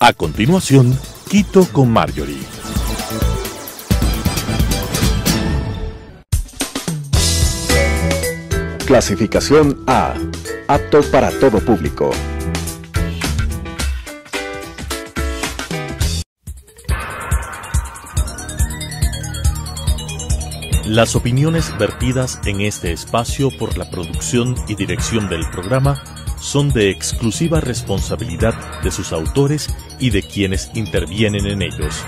A continuación, Quito con Marjorie. Clasificación A. Apto para todo público. Las opiniones vertidas en este espacio por la producción y dirección del programa son de exclusiva responsabilidad de sus autores y de quienes intervienen en ellos.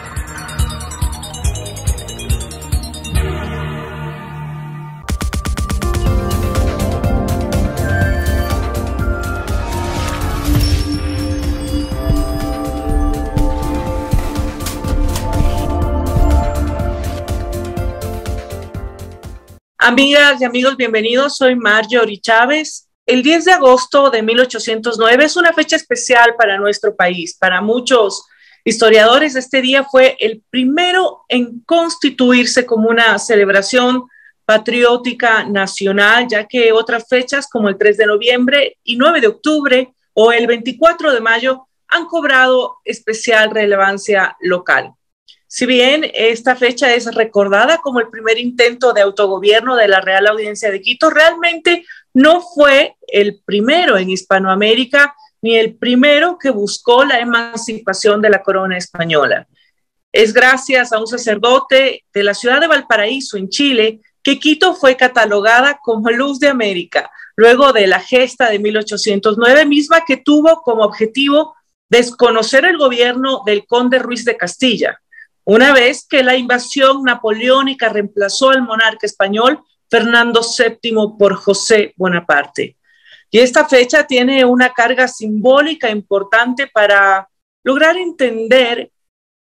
Amigas y amigos, bienvenidos. Soy Marjorie Chávez. El 10 de agosto de 1809 es una fecha especial para nuestro país. Para muchos historiadores, este día fue el primero en constituirse como una celebración patriótica nacional, ya que otras fechas como el 3 de noviembre y 9 de octubre o el 24 de mayo han cobrado especial relevancia local. Si bien esta fecha es recordada como el primer intento de autogobierno de la Real Audiencia de Quito, realmente no fue el primero en Hispanoamérica ni el primero que buscó la emancipación de la corona española. Es gracias a un sacerdote de la ciudad de Valparaíso, en Chile, que Quito fue catalogada como Luz de América, luego de la gesta de 1809, misma que tuvo como objetivo desconocer el gobierno del conde Ruiz de Castilla, una vez que la invasión napoleónica reemplazó al monarca español Fernando VII por José Bonaparte. Y esta fecha tiene una carga simbólica importante para lograr entender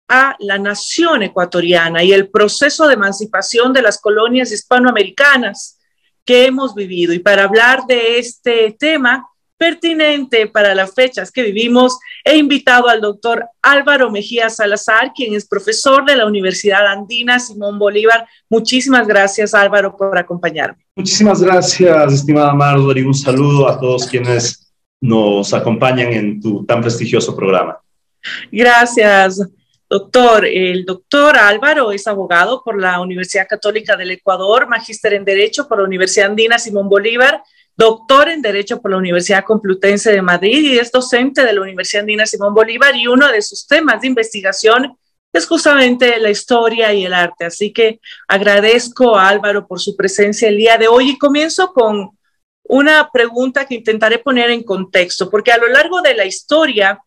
a la nación ecuatoriana y el proceso de emancipación de las colonias hispanoamericanas que hemos vivido. Y para hablar de este tema pertinente para las fechas que vivimos, he invitado al doctor Álvaro Mejía Salazar, quien es profesor de la Universidad Andina Simón Bolívar. Muchísimas gracias, Álvaro, por acompañarme. Muchísimas gracias, estimada Marjorie. Un saludo a todos quienes nos acompañan en tu tan prestigioso programa. Gracias, doctor. El doctor Álvaro es abogado por la Universidad Católica del Ecuador, magíster en Derecho por la Universidad Andina Simón Bolívar, doctor en Derecho por la Universidad Complutense de Madrid y es docente de la Universidad Andina Simón Bolívar, y uno de sus temas de investigación es justamente la historia y el arte. Así que agradezco a Álvaro por su presencia el día de hoy y comienzo con una pregunta que intentaré poner en contexto, porque a lo largo de la historia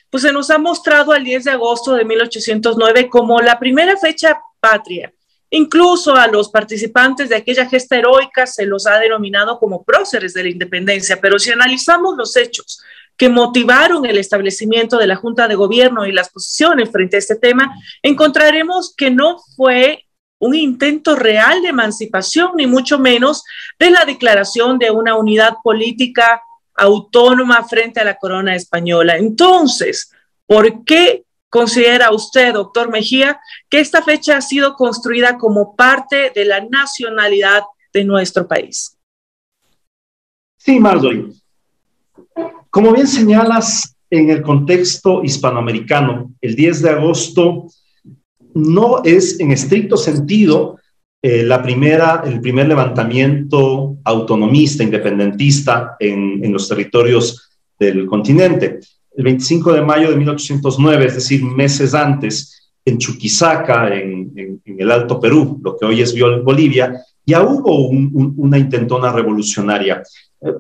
pues se nos ha mostrado al 10 de agosto de 1809 como la primera fecha patria. Incluso a los participantes de aquella gesta heroica se los ha denominado como próceres de la independencia, pero si analizamos los hechos que motivaron el establecimiento de la Junta de Gobierno y las posiciones frente a este tema, encontraremos que no fue un intento real de emancipación, ni mucho menos de la declaración de una unidad política autónoma frente a la corona española. Entonces, ¿por qué considera usted, doctor Mejía, que esta fecha ha sido construida como parte de la nacionalidad de nuestro país? Sí, Marjorie. Como bien señalas, en el contexto hispanoamericano, el 10 de agosto no es en estricto sentido el primer levantamiento autonomista, independentista en los territorios del continente. El 25 de mayo de 1809, es decir, meses antes, en Chuquisaca, en el Alto Perú, lo que hoy es Bolivia, ya hubo una intentona revolucionaria.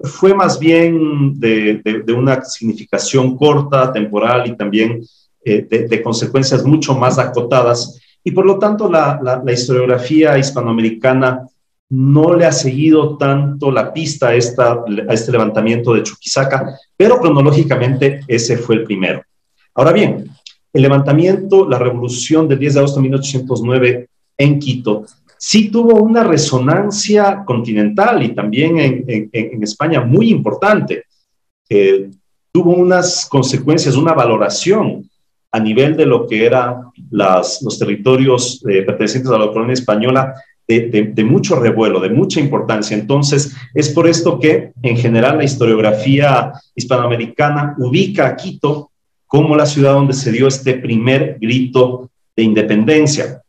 Fue más bien de una significación corta, temporal y también de consecuencias mucho más acotadas. Y por lo tanto, la historiografía hispanoamericana no le ha seguido tanto la pista a este levantamiento de Chuquisaca, pero cronológicamente ese fue el primero. Ahora bien, el levantamiento, la revolución del 10 de agosto de 1809 en Quito, sí tuvo una resonancia continental y también en España muy importante. Tuvo unas consecuencias, una valoración a nivel de lo que eran los territorios pertenecientes a la colonia española, de mucho revuelo, de mucha importancia. Entonces, es por esto que, en general, la historiografía hispanoamericana ubica a Quito como la ciudad donde se dio este primer grito de independencia.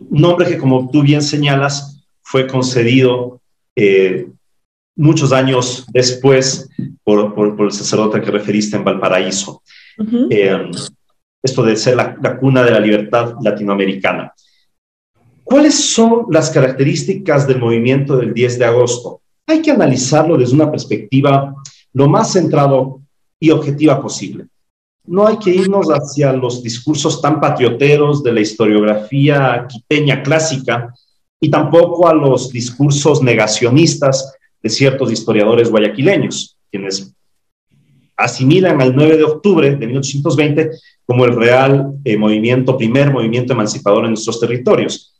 Nombre que, como tú bien señalas, fue concedido muchos años después por el sacerdote que referiste en Valparaíso. Esto de ser la cuna de la libertad latinoamericana. ¿Cuáles son las características del movimiento del 10 de agosto? Hay que analizarlo desde una perspectiva lo más centrado y objetiva posible. No hay que irnos hacia los discursos tan patrioteros de la historiografía quiteña clásica y tampoco a los discursos negacionistas de ciertos historiadores guayaquileños, quienes asimilan al 9 de octubre de 1820 como el real primer movimiento emancipador en nuestros territorios.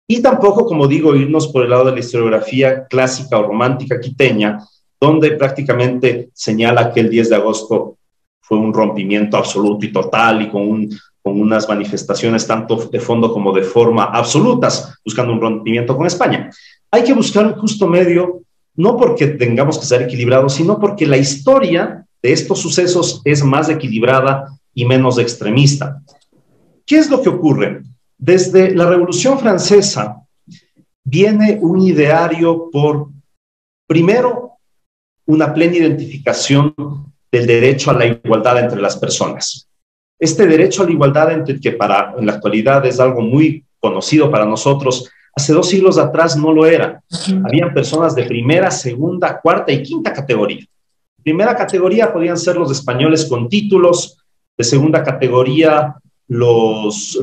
Y tampoco, como digo, irnos por el lado de la historiografía clásica o romántica quiteña, donde prácticamente señala que el 10 de agosto fue un rompimiento absoluto y total y con unas manifestaciones tanto de fondo como de forma absolutas, buscando un rompimiento con España. Hay que buscar un justo medio, no porque tengamos que ser equilibrados, sino porque la historia de estos sucesos es más equilibrada y menos extremista. ¿Qué es lo que ocurre? Desde la Revolución Francesa viene un ideario por, primero, una plena identificación del derecho a la igualdad entre las personas. Este derecho a la igualdad, que en la actualidad es algo muy conocido para nosotros, hace 2 siglos atrás no lo era. Habían personas de primera, segunda, cuarta y quinta categoría. Primera categoría podían ser los españoles con títulos, de segunda categoría los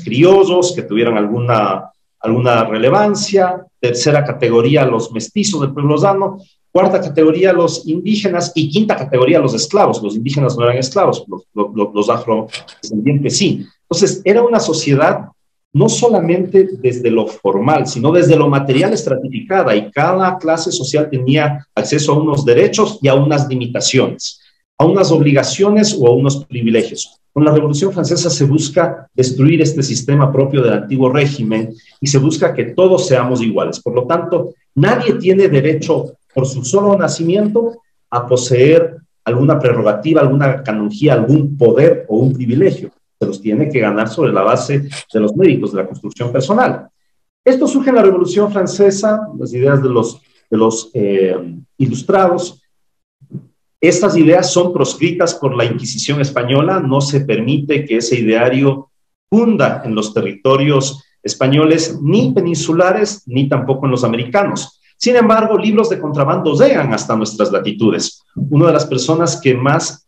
criollos que tuvieran alguna relevancia, tercera categoría los mestizos del pueblo llano, cuarta categoría los indígenas y quinta categoría los esclavos. Los indígenas no eran esclavos, los afrodescendientes sí. Entonces era una sociedad no solamente desde lo formal, sino desde lo material estratificada, y cada clase social tenía acceso a unos derechos y a unas limitaciones, a unas obligaciones o a unos privilegios. Con la Revolución Francesa se busca destruir este sistema propio del antiguo régimen y se busca que todos seamos iguales. Por lo tanto, nadie tiene derecho por su solo nacimiento a poseer alguna prerrogativa, alguna canonjía, algún poder o un privilegio. Se los tiene que ganar sobre la base de los méritos de la construcción personal. Esto surge en la Revolución Francesa, las ideas de los ilustrados. Estas ideas son proscritas por la Inquisición española. No se permite que ese ideario cunda en los territorios españoles, ni peninsulares, ni tampoco en los americanos. Sin embargo, libros de contrabando llegan hasta nuestras latitudes. Una de las personas que más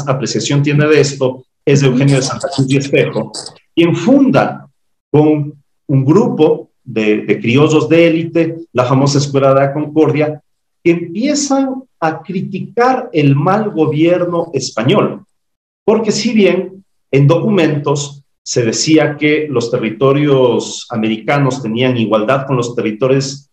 apreciación tiene de esto es Eugenio de Santa Cruz y Espejo, quien funda con un grupo de criollos de élite la famosa Escuela de la Concordia, que empiezan a criticar el mal gobierno español, porque si bien en documentos se decía que los territorios americanos tenían igualdad con los territorios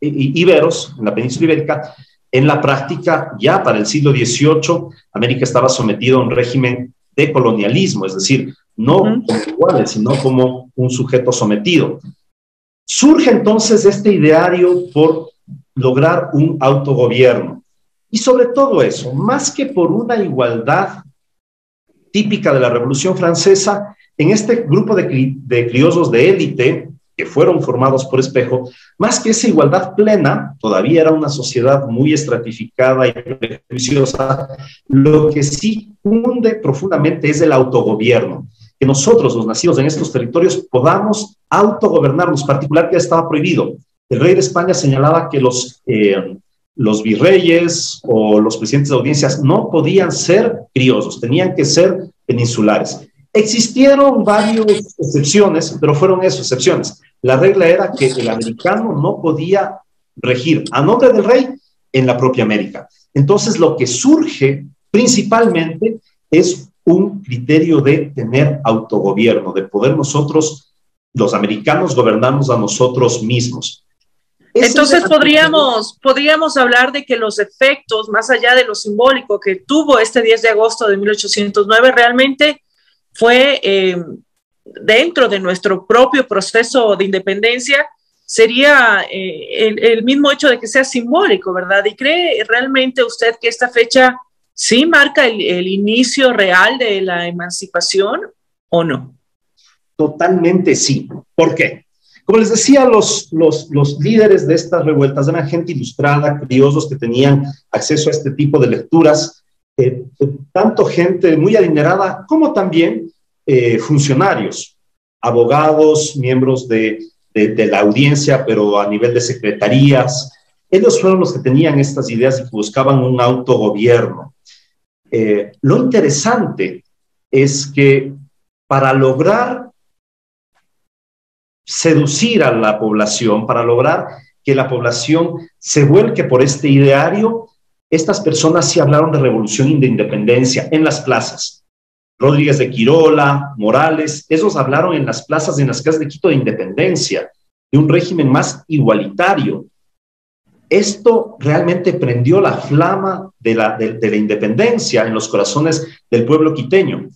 iberos, en la península ibérica, en la práctica, ya para el siglo XVIII, América estaba sometida a un régimen de colonialismo, es decir, no como iguales, sino como un sujeto sometido. Surge entonces este ideario por lograr un autogobierno. Y sobre todo eso, más que por una igualdad típica de la Revolución Francesa, en este grupo de criollos de élite, que fueron formados por Espejo, más que esa igualdad plena, todavía era una sociedad muy estratificada y prejuiciosa. Lo que sí hunde profundamente es el autogobierno, que nosotros, los nacidos en estos territorios, podamos autogobernarnos, particular que estaba prohibido. El rey de España señalaba que los virreyes o los presidentes de audiencias no podían ser criollos, tenían que ser peninsulares. Existieron varias excepciones, pero fueron eso, excepciones. La regla era que el americano no podía regir a nombre del rey en la propia América. Entonces, lo que surge principalmente es un criterio de tener autogobierno, de poder nosotros, los americanos, gobernarnos a nosotros mismos. Entonces podríamos hablar de que los efectos, más allá de lo simbólico que tuvo este 10 de agosto de 1809, realmente fue dentro de nuestro propio proceso de independencia, sería el mismo hecho de que sea simbólico, ¿verdad? ¿Y cree realmente usted que esta fecha ¿sí marca el inicio real de la emancipación o no? Totalmente sí. ¿Por qué? Como les decía, los líderes de estas revueltas eran gente ilustrada, criosos que tenían acceso a este tipo de lecturas, tanto gente muy adinerada como también funcionarios, abogados, miembros de la audiencia, pero a nivel de secretarías. Ellos fueron los que tenían estas ideas y que buscaban un autogobierno. Lo interesante es que para lograr seducir a la población, para lograr que la población se vuelque por este ideario, estas personas sí hablaron de revolución y de independencia en las plazas. Rodríguez de Quirola, Morales, esos hablaron en las plazas, en las calles de Quito, de independencia, de un régimen más igualitario. Esto realmente prendió la flama de la independencia en los corazones del pueblo quiteño.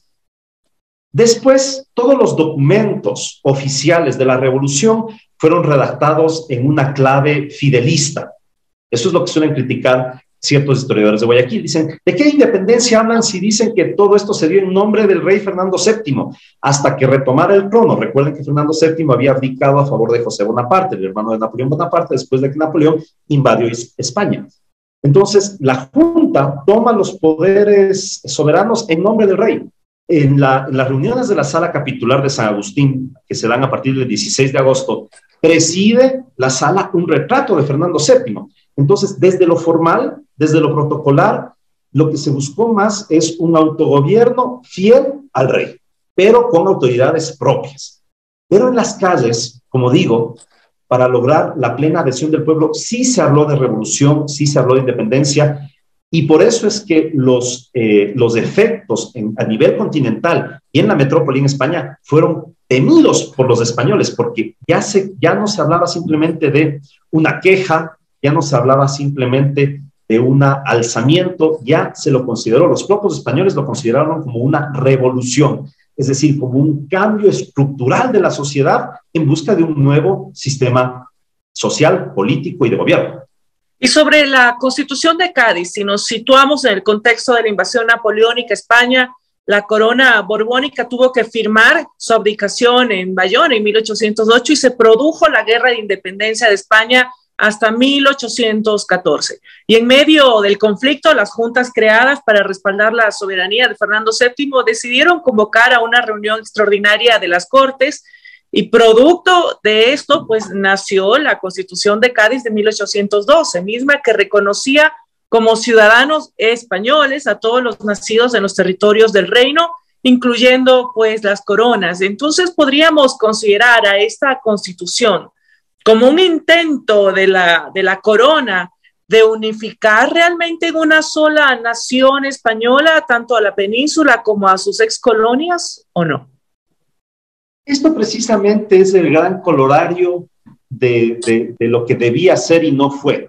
Después, todos los documentos oficiales de la revolución fueron redactados en una clave fidelista. Eso es lo que suelen criticar ciertos historiadores de Guayaquil. Dicen, ¿de qué independencia hablan si dicen que todo esto se dio en nombre del rey Fernando VII? Hasta que retomara el trono. Recuerden que Fernando VII había abdicado a favor de José Bonaparte, el hermano de Napoleón Bonaparte, después de que Napoleón invadió España. Entonces, la Junta toma los poderes soberanos en nombre del rey. En las reuniones de la sala capitular de San Agustín, que se dan a partir del 16 de agosto, preside la sala un retrato de Fernando VII. Entonces, desde lo formal, desde lo protocolar, lo que se buscó más es un autogobierno fiel al rey, pero con autoridades propias. Pero en las calles, como digo, para lograr la plena adhesión del pueblo, sí se habló de revolución, sí se habló de independencia, y por eso es que los efectos a nivel continental y en la metrópoli en España fueron temidos por los españoles, porque ya no se hablaba simplemente de una queja, ya no se hablaba simplemente de un alzamiento, ya se lo consideró, los propios españoles lo consideraron como una revolución, es decir, como un cambio estructural de la sociedad en busca de un nuevo sistema social, político y de gobierno. Y sobre la Constitución de Cádiz, si nos situamos en el contexto de la invasión napoleónica a España, la corona borbónica tuvo que firmar su abdicación en Bayona en 1808 y se produjo la Guerra de Independencia de España hasta 1814. Y en medio del conflicto, las juntas creadas para respaldar la soberanía de Fernando VII decidieron convocar a una reunión extraordinaria de las Cortes. Y producto de esto, pues nació la Constitución de Cádiz de 1812, misma que reconocía como ciudadanos españoles a todos los nacidos en los territorios del reino, incluyendo pues las coronas. Entonces podríamos considerar a esta Constitución como un intento de la corona de unificar realmente en una sola nación española, tanto a la península como a sus excolonias, ¿o no? Esto precisamente es el gran colorario de lo que debía ser y no fue.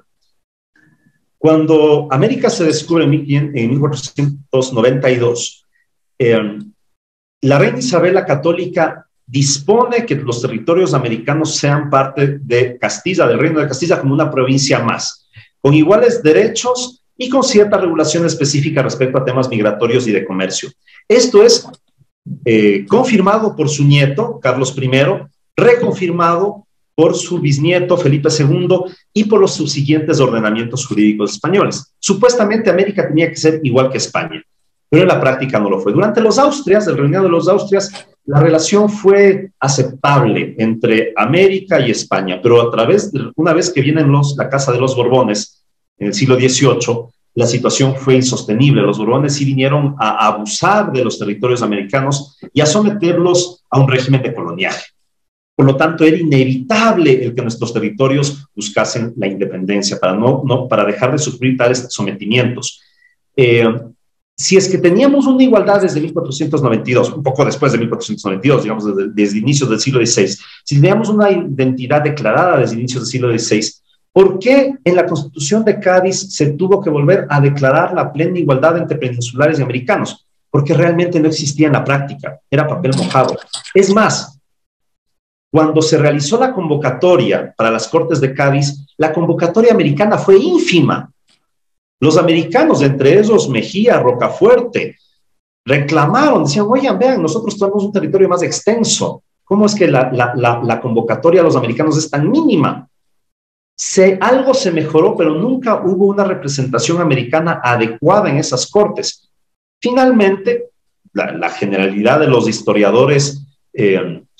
Cuando América se descubre en 1492, la reina Isabel la Católica dispone que los territorios americanos sean parte de Castilla, del Reino de Castilla, como una provincia más, con iguales derechos y con cierta regulación específica respecto a temas migratorios y de comercio. Esto es confirmado por su nieto, Carlos I, reconfirmado por su bisnieto, Felipe II, y por los subsiguientes ordenamientos jurídicos españoles. Supuestamente América tenía que ser igual que España, pero en la práctica no lo fue. Durante los Austrias, el reinado de los Austrias, la relación fue aceptable entre América y España, pero una vez que vienen la Casa de los Borbones, en el siglo XVIII, la situación fue insostenible. Los Borbones sí vinieron a abusar de los territorios americanos y a someterlos a un régimen de coloniaje. Por lo tanto, era inevitable el que nuestros territorios buscasen la independencia para dejar de sufrir tales sometimientos. Si es que teníamos una igualdad desde 1492, un poco después de 1492, digamos desde inicios del siglo XVI, si teníamos una identidad declarada desde inicios del siglo XVI, ¿por qué en la Constitución de Cádiz se tuvo que volver a declarar la plena igualdad entre peninsulares y americanos? Porque realmente no existía en la práctica, era papel mojado. Es más, cuando se realizó la convocatoria para las Cortes de Cádiz, la convocatoria americana fue ínfima. Los americanos, entre ellos Mejía, Rocafuerte, reclamaron, decían, oigan, vean, nosotros tenemos un territorio más extenso. ¿Cómo es que la convocatoria a los americanos es tan mínima? Algo se mejoró, pero nunca hubo una representación americana adecuada en esas cortes. Finalmente, la generalidad de los historiadores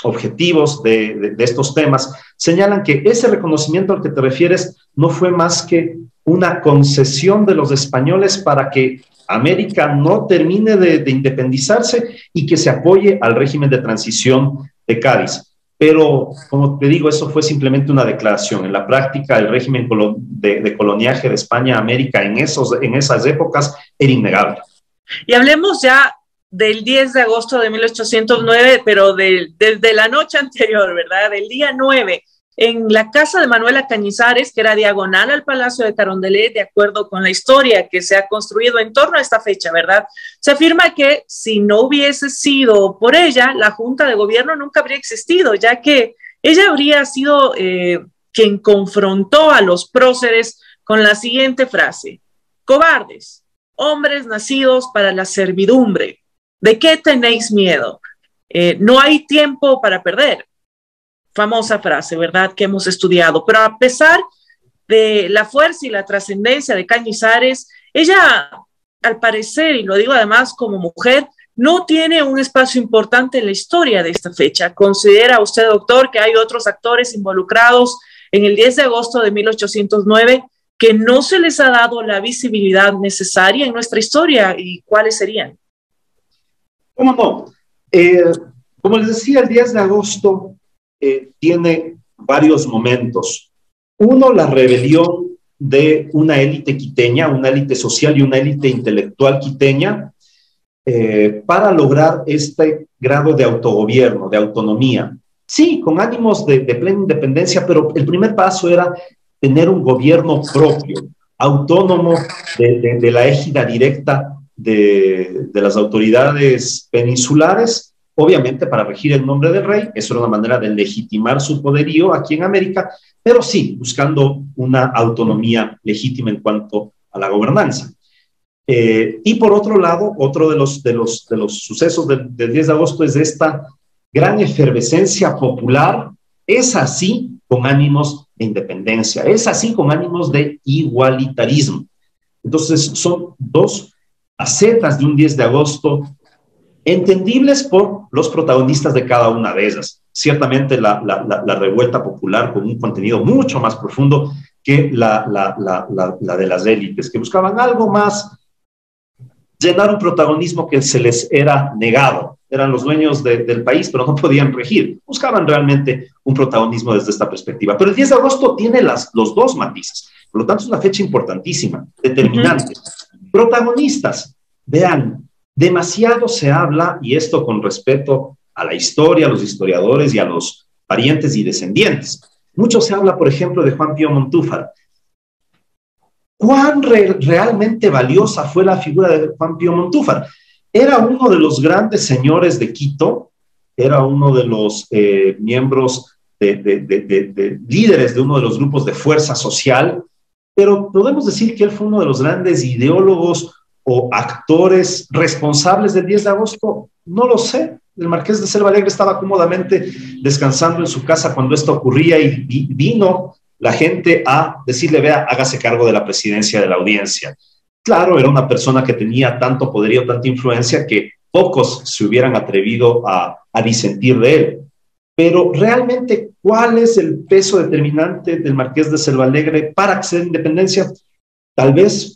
objetivos de estos temas señalan que ese reconocimiento al que te refieres no fue más que una concesión de los españoles para que América no termine de independizarse y que se apoye al régimen de transición de Cádiz. Pero, como te digo, eso fue simplemente una declaración. En la práctica, el régimen de coloniaje de España a América en esas épocas era innegable. Y hablemos ya del 10 de agosto de 1809, pero desde la noche anterior, ¿verdad? Del día 9, en la casa de Manuela Cañizares, que era diagonal al Palacio de Carondelet, de acuerdo con la historia que se ha construido en torno a esta fecha, ¿verdad? Se afirma que si no hubiese sido por ella, la Junta de Gobierno nunca habría existido, ya que ella habría sido quien confrontó a los próceres con la siguiente frase: cobardes, hombres nacidos para la servidumbre, ¿de qué tenéis miedo? No hay tiempo para perder. Famosa frase, ¿verdad?, que hemos estudiado. Pero a pesar de la fuerza y la trascendencia de Cañizares, ella, al parecer, y lo digo además como mujer, no tiene un espacio importante en la historia de esta fecha. ¿Considera usted, doctor, que hay otros actores involucrados en el 10 de agosto de 1809 que no se les ha dado la visibilidad necesaria en nuestra historia? ¿Y cuáles serían? ¿Cómo no? Como les decía, el 10 de agosto tiene varios momentos. Uno, la rebelión de una élite quiteña, una élite social y una élite intelectual quiteña, para lograr este grado de autogobierno, de autonomía. Sí, con ánimos de plena independencia, pero el primer paso era tener un gobierno propio, autónomo de la égida directa de las autoridades peninsulares, obviamente para regir el nombre del rey. Eso era una manera de legitimar su poderío aquí en América, pero sí, buscando una autonomía legítima en cuanto a la gobernanza. Y por otro lado, otro de los sucesos del 10 de agosto es esta gran efervescencia popular, es así con ánimos de independencia, es así con ánimos de igualitarismo. Entonces son dos facetas de un 10 de agosto entendibles por los protagonistas de cada una de ellas. Ciertamente la revuelta popular con un contenido mucho más profundo que la de las élites, que buscaban algo más, llenar un protagonismo que se les era negado. Eran los dueños del país, pero no podían regir. Buscaban realmente un protagonismo desde esta perspectiva. Pero el 10 de agosto tiene los dos matices. Por lo tanto, es una fecha importantísima, determinante. Protagonistas, vean, demasiado se habla, y esto con respeto a la historia, a los historiadores y a los parientes y descendientes. Mucho se habla, por ejemplo, de Juan Pío Montúfar. ¿Cuán realmente valiosa fue la figura de Juan Pío Montúfar? Era uno de los grandes señores de Quito, era uno de los miembros líderes de uno de los grupos de fuerza social, pero podemos decir que él fue uno de los grandes ideólogos o actores responsables del 10 de agosto. No lo sé. El marqués de Selva Alegre estaba cómodamente descansando en su casa cuando esto ocurría y vino la gente a decirle, vea, hágase cargo de la presidencia de la audiencia. Claro, era una persona que tenía tanto poderío, tanta influencia, que pocos se hubieran atrevido a disentir de él. Pero realmente, ¿cuál es el peso determinante del marqués de Selva Alegre para acceder a independencia? Tal vez,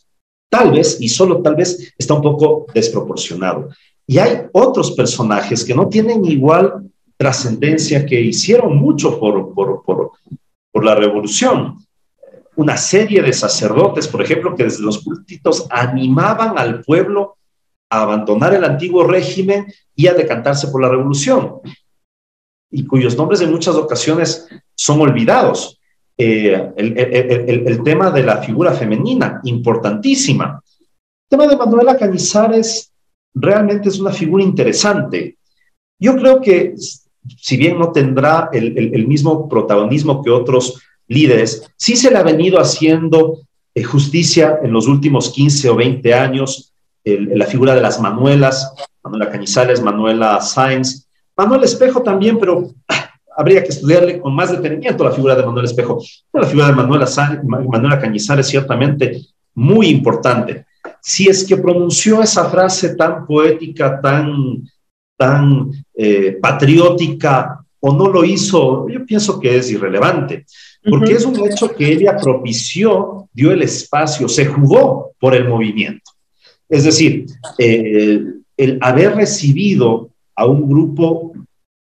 y solo tal vez, está un poco desproporcionado. Y hay otros personajes que no tienen igual trascendencia, que hicieron mucho por la revolución. Una serie de sacerdotes, por ejemplo, que desde los púlpitos animaban al pueblo a abandonar el antiguo régimen y a decantarse por la revolución, y cuyos nombres en muchas ocasiones son olvidados. El tema de la figura femenina, importantísima. El tema de Manuela Cañizares realmente es una figura interesante. Yo creo que, si bien no tendrá el mismo protagonismo que otros líderes, sí se le ha venido haciendo justicia en los últimos 15 o 20 años, la figura de las Manuelas, Manuela Cañizales, Manuela Sáenz, Manuel Espejo también, pero habría que estudiarle con más detenimiento la figura de Manuel Espejo. La figura de Manuela Cañizales ciertamente muy importante. Si es que pronunció esa frase tan poética, tan patriótica, o no lo hizo, yo pienso que es irrelevante, porque es un hecho que ella propició, dio el espacio, se jugó por el movimiento. Es decir, el haber recibido a un grupo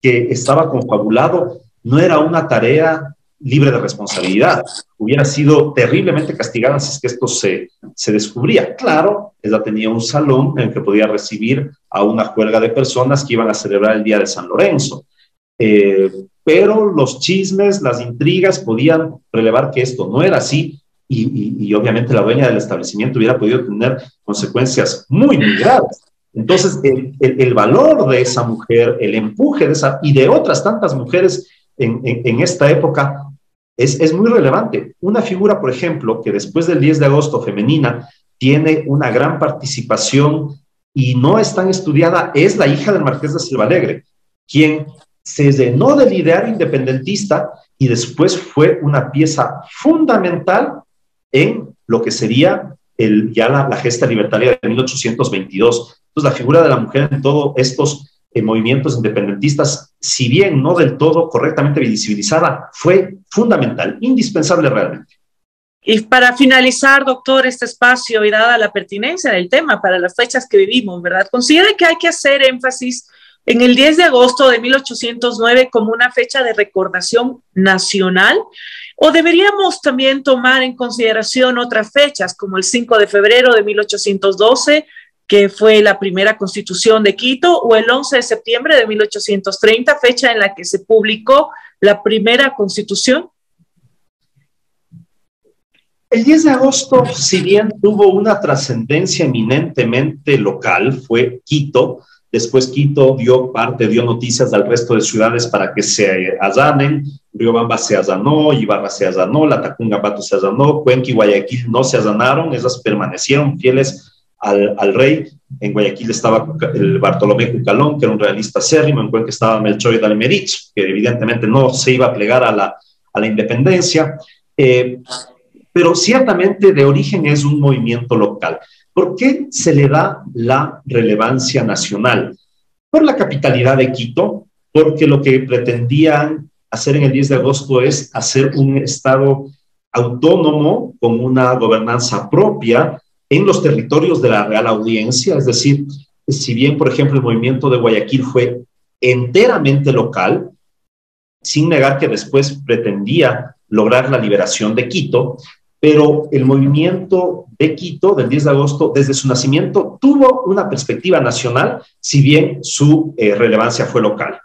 que estaba confabulado no era una tarea libre de responsabilidad. Hubiera sido terriblemente castigada si es que esto se descubría. Claro, ella tenía un salón en el que podía recibir a una juerga de personas que iban a celebrar el Día de San Lorenzo. Pero los chismes, las intrigas podían relevar que esto no era así y obviamente la dueña del establecimiento hubiera podido tener consecuencias muy, muy graves. Entonces, el valor de esa mujer, el empuje de esa y de otras tantas mujeres en esta época es muy relevante. Una figura, por ejemplo, que después del 10 de agosto femenina tiene una gran participación y no es tan estudiada, es la hija del Marqués de Silvalegre, quien se llenó del ideario independentista y después fue una pieza fundamental en lo que sería la gesta libertaria de 1822. Entonces, la figura de la mujer en todos estos movimientos independentistas, si bien no del todo correctamente visibilizada, fue fundamental, indispensable realmente. Y para finalizar, doctor, este espacio y dada la pertinencia del tema para las fechas que vivimos, ¿verdad? ¿Considera que hay que hacer énfasis en el 10 de agosto de 1809 como una fecha de recordación nacional? ¿O deberíamos también tomar en consideración otras fechas, como el 5 de febrero de 1812, que fue la primera constitución de Quito, o el 11 de septiembre de 1830, fecha en la que se publicó la primera constitución? El 10 de agosto, si bien tuvo una trascendencia eminentemente local, fue Quito. Después Quito dio noticias al resto de ciudades para que se allanen. Riobamba se allanó, Ibarra se allanó, Latacunga se allanó, Cuenca y Guayaquil no se allanaron, esas permanecieron fieles al rey. En Guayaquil estaba el Bartolomé Cucalón, que era un realista acérrimo. En Cuenca estaba Melchor Dalmerich, que evidentemente no se iba a plegar a la independencia. Pero ciertamente de origen es un movimiento local. ¿Por qué se le da la relevancia nacional? Por la capitalidad de Quito, porque lo que pretendían hacer en el 10 de agosto es hacer un estado autónomo con una gobernanza propia en los territorios de la Real Audiencia. Es decir, si bien, por ejemplo, el movimiento de Guayaquil fue enteramente local, sin negar que después pretendía lograr la liberación de Quito, pero el movimiento de Quito del 10 de agosto, desde su nacimiento, tuvo una perspectiva nacional, si bien su relevancia fue local.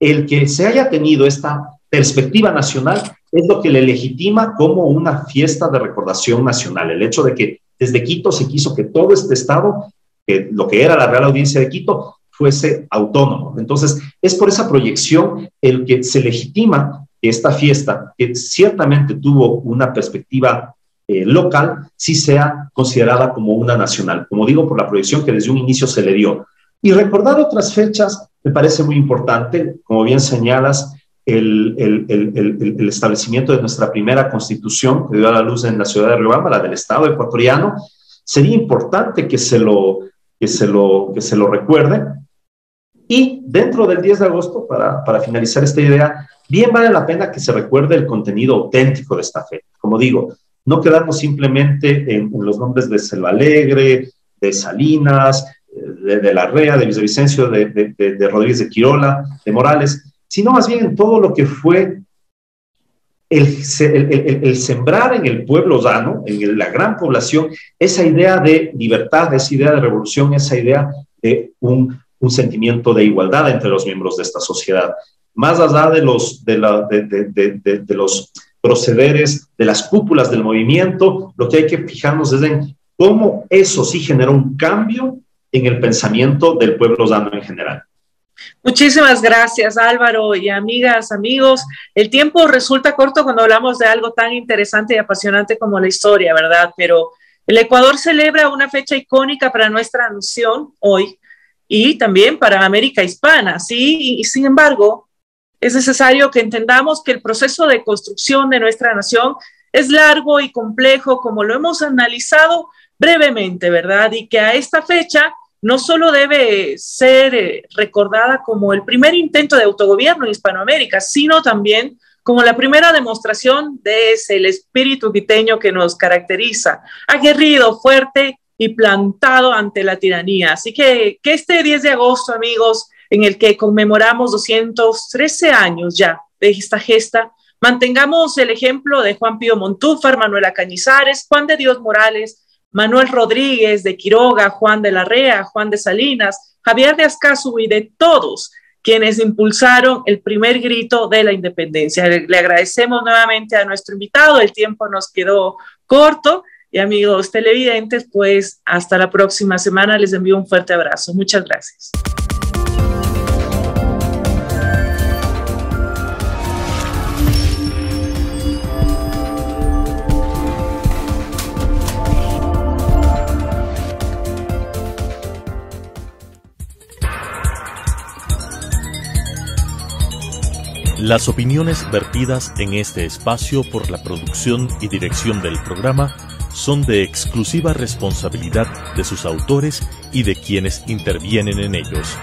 El que se haya tenido esta perspectiva nacional es lo que le legitima como una fiesta de recordación nacional. El hecho de que desde Quito se quiso que todo este estado, lo que era la Real Audiencia de Quito, fuese autónomo. Entonces, es por esa proyección el que se legitima esta fiesta, que ciertamente tuvo una perspectiva local, sí sea considerada como una nacional, como digo, por la proyección que desde un inicio se le dio. Y recordar otras fechas me parece muy importante, como bien señalas, el establecimiento de nuestra primera constitución, que dio a la luz en la ciudad de Riobamba, la del Estado ecuatoriano. Sería importante que se lo recuerde. Y dentro del 10 de agosto, para finalizar esta idea, bien vale la pena que se recuerde el contenido auténtico de esta fecha. Como digo, no quedarnos simplemente en los nombres de Silvalegre, de Salinas, de Larrea, de Villavicencio, de Rodríguez de Quirola, de Morales, sino más bien en todo lo que fue el sembrar en el pueblo llano, en la gran población, esa idea de libertad, esa idea de revolución, esa idea de un sentimiento de igualdad entre los miembros de esta sociedad. Más allá de los procederes, de las cúpulas del movimiento, lo que hay que fijarnos es en cómo eso sí generó un cambio en el pensamiento del pueblo llano en general. Muchísimas gracias, Álvaro, y amigas, amigos. El tiempo resulta corto cuando hablamos de algo tan interesante y apasionante como la historia, ¿verdad? Pero el Ecuador celebra una fecha icónica para nuestra nación hoy y también para América Hispana, ¿sí? Y sin embargo, es necesario que entendamos que el proceso de construcción de nuestra nación es largo y complejo, como lo hemos analizado brevemente, ¿verdad? Y que a esta fecha no solo debe ser recordada como el primer intento de autogobierno en Hispanoamérica, sino también como la primera demostración de el espíritu quiteño que nos caracteriza, aguerrido, fuerte y plantado ante la tiranía. Así que este 10 de agosto, amigos, en el que conmemoramos 213 años ya de esta gesta, mantengamos el ejemplo de Juan Pío Montúfar, Manuela Cañizares, Juan de Dios Morales, Manuel Rodríguez de Quiroga, Juan de Larrea, Juan de Salinas, Javier de Azcárate y de todos quienes impulsaron el primer grito de la independencia. Le agradecemos nuevamente a nuestro invitado, el tiempo nos quedó corto y amigos televidentes, pues hasta la próxima semana, les envío un fuerte abrazo. Muchas gracias. Las opiniones vertidas en este espacio por la producción y dirección del programa son de exclusiva responsabilidad de sus autores y de quienes intervienen en ellos.